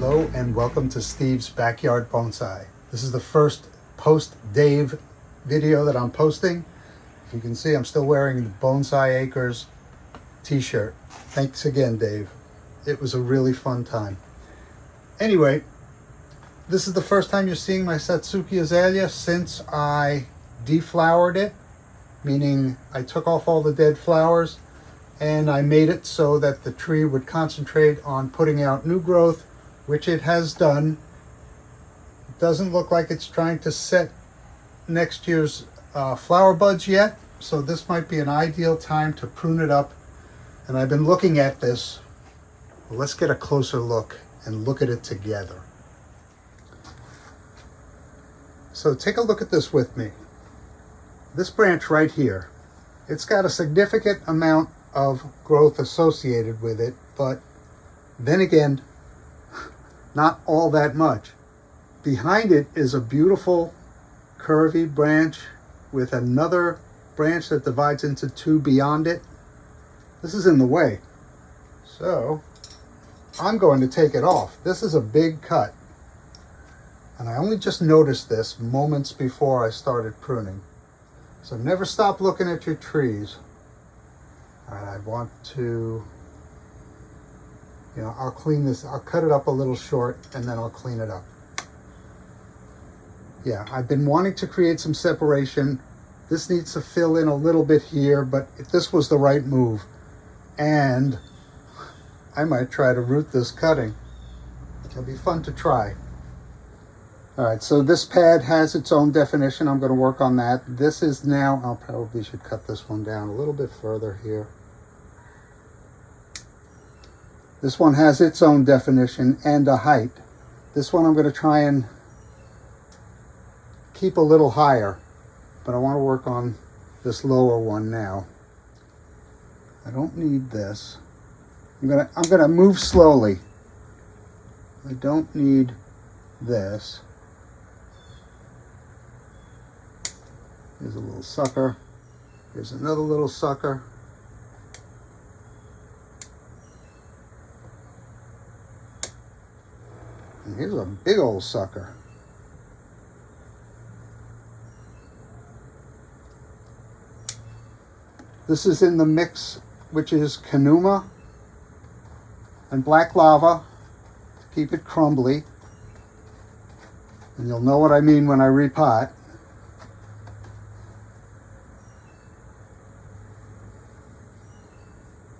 Hello and welcome to Steve's Backyard Bonsai. This is the first post-Dave video that I'm posting. If you can see, I'm still wearing the Bonsai Acres t-shirt. Thanks again, Dave. It was a really fun time. Anyway, this is the first time you're seeing my Satsuki Azalea since I deflowered it, meaning I took off all the dead flowers and I made it so that the tree would concentrate on putting out new growth, which it has done. It doesn't look like it's trying to set next year's flower buds yet, so this might be an ideal time to prune it up. And I've been looking at this. Well, let's get a closer look and look at it together. So take a look at this with me. This branch right here, it's got a significant amount of growth associated with it, but then again, not all that much. Behind it is a beautiful curvy branch with another branch that divides into two beyond it. This is in the way, so I'm going to take it off. This is a big cut, and I only just noticed this moments before I started pruning. So never stop looking at your trees. All right, I want to, I'll clean this. I'll cut it up a little short and then I'll clean it up. Yeah, I've been wanting to create some separation. This needs to fill in a little bit here, but this was the right move. And I might try to root this cutting. It'll be fun to try. All right, so this pad has its own definition. I'm going to work on that. This is now, I'll probably should cut this one down a little bit further here. This one has its own definition and a height. This one I'm going to try and keep a little higher, but I want to work on this lower one now. I don't need this. I'm gonna move slowly. I don't need this. Here's a little sucker. Here's another little sucker. And here's a big old sucker. This is in the mix, which is Kanuma and black lava to keep it crumbly. And you'll know what I mean when I repot.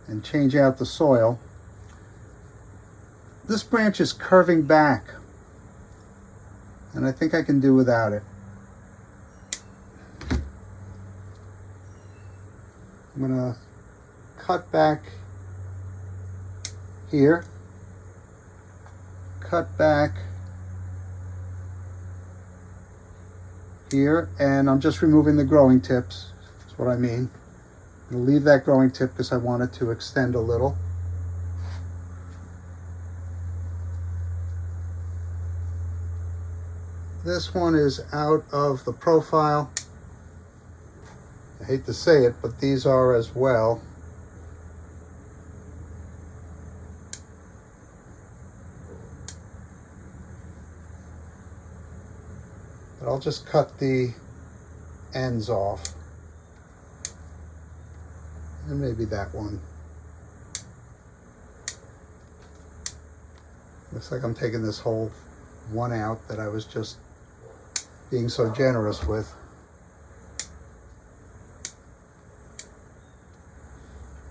And change out the soil. This branch is curving back, and I think I can do without it. I'm gonna cut back here, cut back here, and I'm just removing the growing tips. That's what I mean. I'm going to leave that growing tip because I want it to extend a little. This one is out of the profile. I hate to say it, but these are as well. But I'll just cut the ends off. And maybe that one. Looks like I'm taking this whole one out that I was just being so generous with.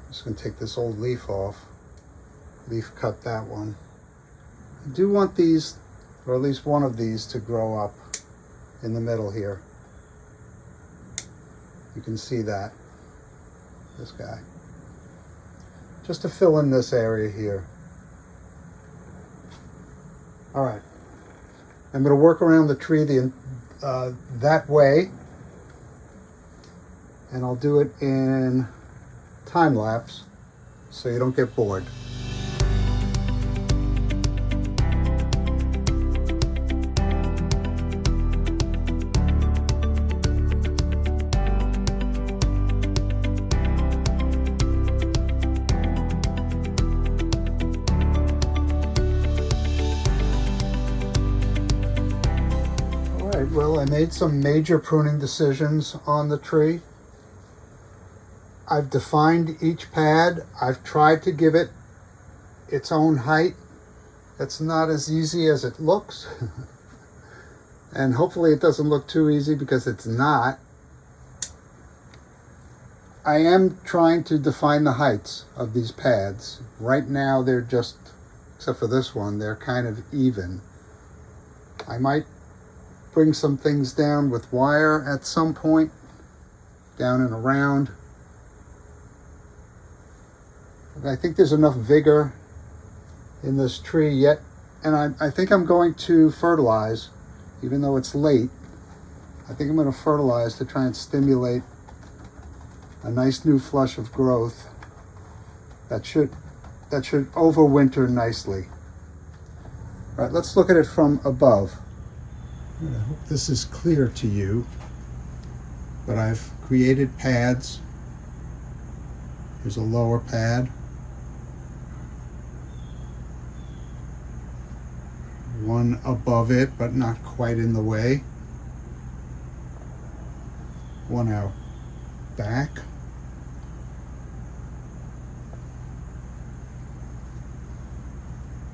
I'm just going to take this old leaf off. Leaf cut that one. I do want these, or at least one of these, to grow up in the middle here. You can see that. This guy. Just to fill in this area here. All right. I'm going to work around the tree that way. And I'll do it in time lapse so you don't get bored. Well, I made some major pruning decisions on the tree. I've defined each pad. I've tried to give it its own height. It's not as easy as it looks. And hopefully it doesn't look too easy, because it's not. I am trying to define the heights of these pads. Right now they're just, except for this one, they're kind of even. I might bring some things down with wire at some point, down and around. I think there's enough vigor in this tree yet, and I think I'm going to fertilize, even though it's late. I think I'm going to fertilize to try and stimulate a nice new flush of growth that should overwinter nicely. All right, let's look at it from above. I hope this is clear to you, but I've created pads. Here's a lower pad. One above it, but not quite in the way. One out back.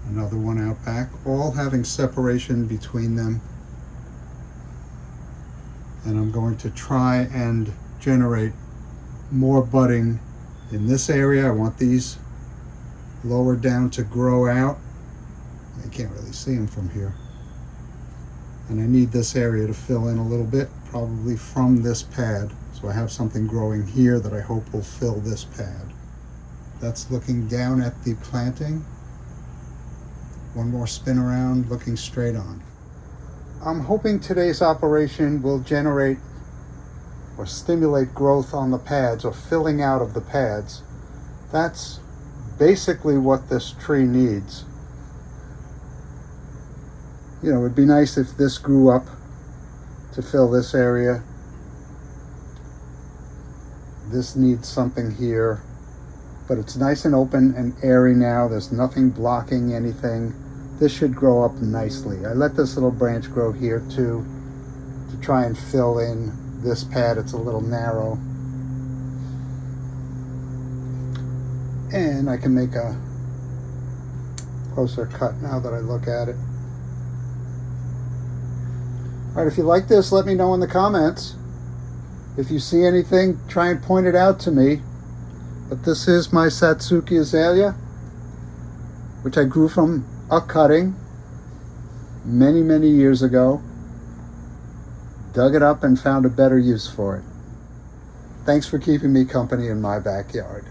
Another one out back, all having separation between them. And I'm going to try and generate more budding in this area. I want these lower down to grow out. I can't really see them from here. And I need this area to fill in a little bit, probably from this pad. So I have something growing here that I hope will fill this pad. That's looking down at the planting. One more spin around, looking straight on. I'm hoping today's operation will generate or stimulate growth on the pads, or filling out of the pads. That's basically what this tree needs. You know, it'd be nice if this grew up to fill this area. This needs something here, but it's nice and open and airy now. There's nothing blocking anything. This should grow up nicely. I let this little branch grow here too, to try and fill in this pad. It's a little narrow. And I can make a closer cut now that I look at it. All right, if you like this, let me know in the comments. If you see anything, try and point it out to me. But this is my Satsuki Azalea, which I grew from a cutting many, many years ago. Dug it up and found a better use for it. Thanks for keeping me company in my backyard.